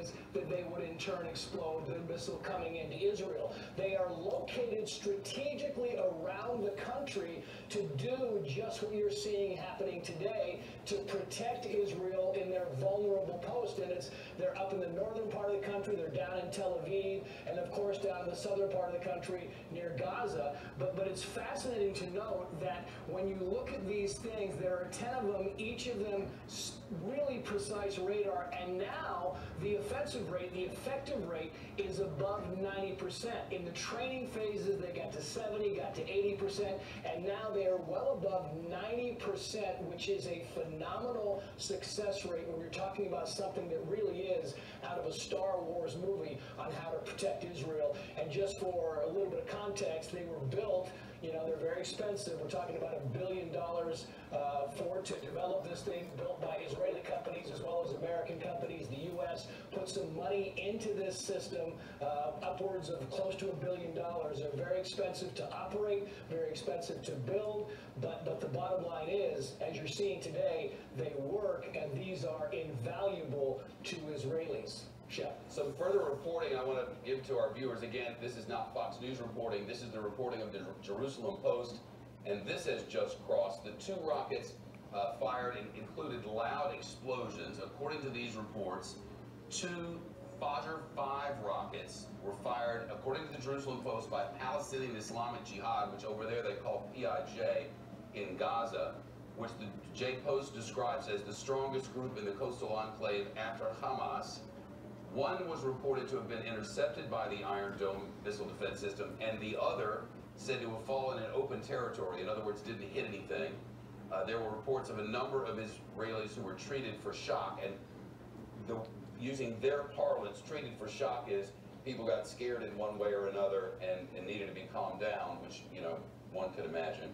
rockets that they would in turn explode the missile coming into Israel. They are located strategically around the country to do just what you're seeing happening today, to protect Israel in their vulnerable post. And they're up in the northern part of the country, they're down in Tel Aviv, and of course down in the southern part of the country near Gaza. But it's fascinating to note that when you look at these things, there are 10 of them, each of them really precise radar, and now the offensive rate, the effective rate is above 90%. In the training phases, they got to 70, got to 80%, and now they are well above 90%, which is a phenomenal success rate when you're talking about something that really is out of a Star Wars movie on how to protect Israel. And just for a little bit of context, they were built, you know, they're very expensive. We're talking about $1 billion to develop this thing, built by Israeli companies as well as American companies. The U.S. put some money into this system, upwards of close to $1 billion. They're very expensive to operate, very expensive to build, but the bottom line is, as you're seeing today, they work, and these are invaluable to Israelis. Chef. Some further reporting I want to give to our viewers. Again, this is not Fox News reporting. This is the reporting of the Jerusalem Post, and this has just crossed. The 2 rockets fired included loud explosions. According to these reports, 2 Fajr 5 rockets were fired, according to the Jerusalem Post, by Palestinian Islamic Jihad, which over there they call PIJ, in Gaza, which the J Post describes as the strongest group in the coastal enclave after Hamas. One was reported to have been intercepted by the Iron Dome missile defense system, and the other said to have fallen in open territory, in other words, didn't hit anything. There were reports of a number of Israelis who were treated for shock, and using their parlance, treated for shock is people got scared in one way or another and needed to be calmed down, which, you know, one could imagine.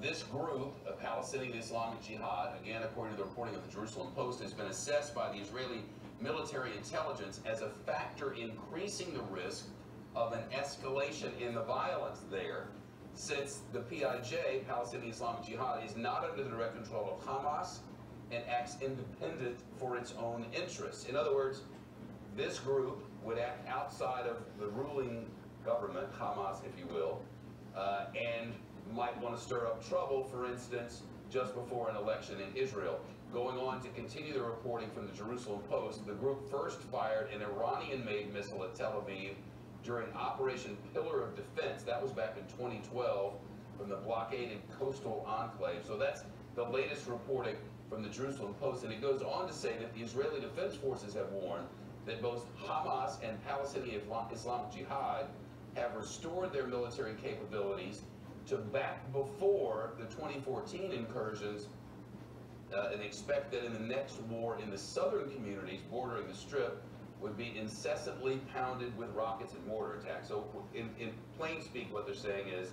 This group, of Palestinian Islamic Jihad, again, according to the reporting of the Jerusalem Post, has been assessed by the Israeli military intelligence as a factor increasing the risk of an escalation in the violence there, since the PIJ, Palestinian Islamic Jihad, is not under the direct control of Hamas and acts independent for its own interests. In other words, this group would act outside of the ruling government, Hamas, if you will, and might want to stir up trouble, for instance, just before an election in Israel. Going on to continue the reporting from the Jerusalem Post, the group first fired an Iranian-made missile at Tel Aviv during Operation Pillar of Defense. That was back in 2012 from the blockaded coastal enclave. So that's the latest reporting from the Jerusalem Post. And it goes on to say that the Israeli Defense Forces have warned that both Hamas and Palestinian Islamic Jihad have restored their military capabilities to back before the 2014 incursions, and expect that in the next war in the southern communities bordering the Strip would be incessantly pounded with rockets and mortar attacks. So in plain speak, what they're saying is,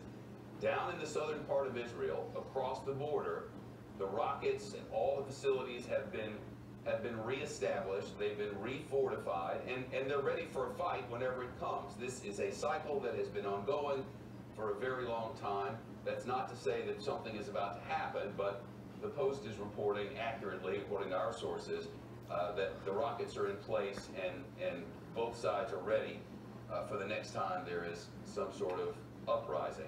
down in the southern part of Israel, across the border, the rockets and all the facilities have been reestablished, they've been refortified, and they're ready for a fight whenever it comes. This is a cycle that has been ongoing for a very long time. That's not to say that something is about to happen, but the Post is reporting accurately, according to our sources, that the rockets are in place and both sides are ready for the next time there is some sort of uprising.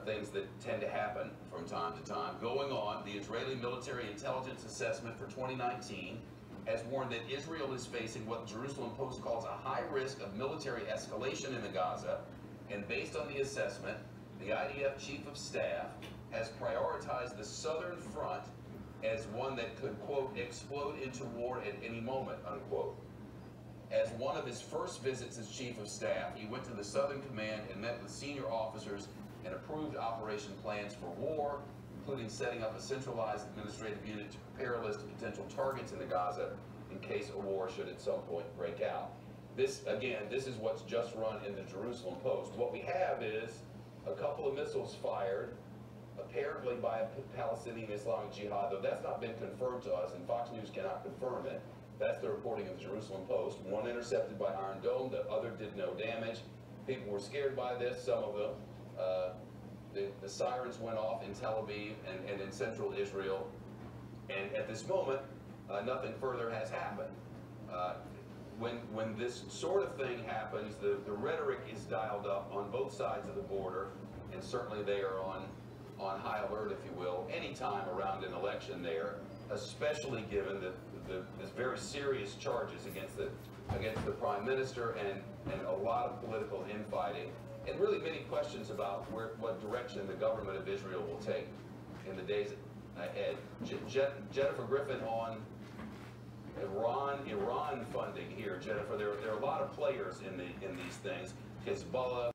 Things that tend to happen from time to time. Going on, the Israeli Military Intelligence Assessment for 2019 has warned that Israel is facing what the Jerusalem Post calls a high risk of military escalation in the Gaza, and based on the assessment, the IDF Chief of Staff has prioritized the southern front as one that could, quote, explode into war at any moment, unquote. As one of his first visits as Chief of Staff, he went to the Southern Command and met with senior officers and approved operation plans for war, including setting up a centralized administrative unit to prepare a list of potential targets in the Gaza in case a war should at some point break out. This, again, this is what's just run in the Jerusalem Post. What we have is a couple of missiles fired, apparently by a Palestinian Islamic Jihad, though that's not been confirmed to us, and Fox News cannot confirm it. That's the reporting of the Jerusalem Post. One intercepted by Iron Dome, the other did no damage. People were scared by this, some of them. The sirens went off in Tel Aviv and in central Israel, and at this moment, nothing further has happened. when this sort of thing happens, the rhetoric is dialed up on both sides of the border, and certainly they are on high alert, if you will, anytime around an election there, especially given there's very serious charges against the Prime Minister and a lot of political infighting, and really many questions about what direction the government of Israel will take in the days ahead. Jennifer Griffin on Iran funding here. Jennifer, there are a lot of players in these things. Hezbollah.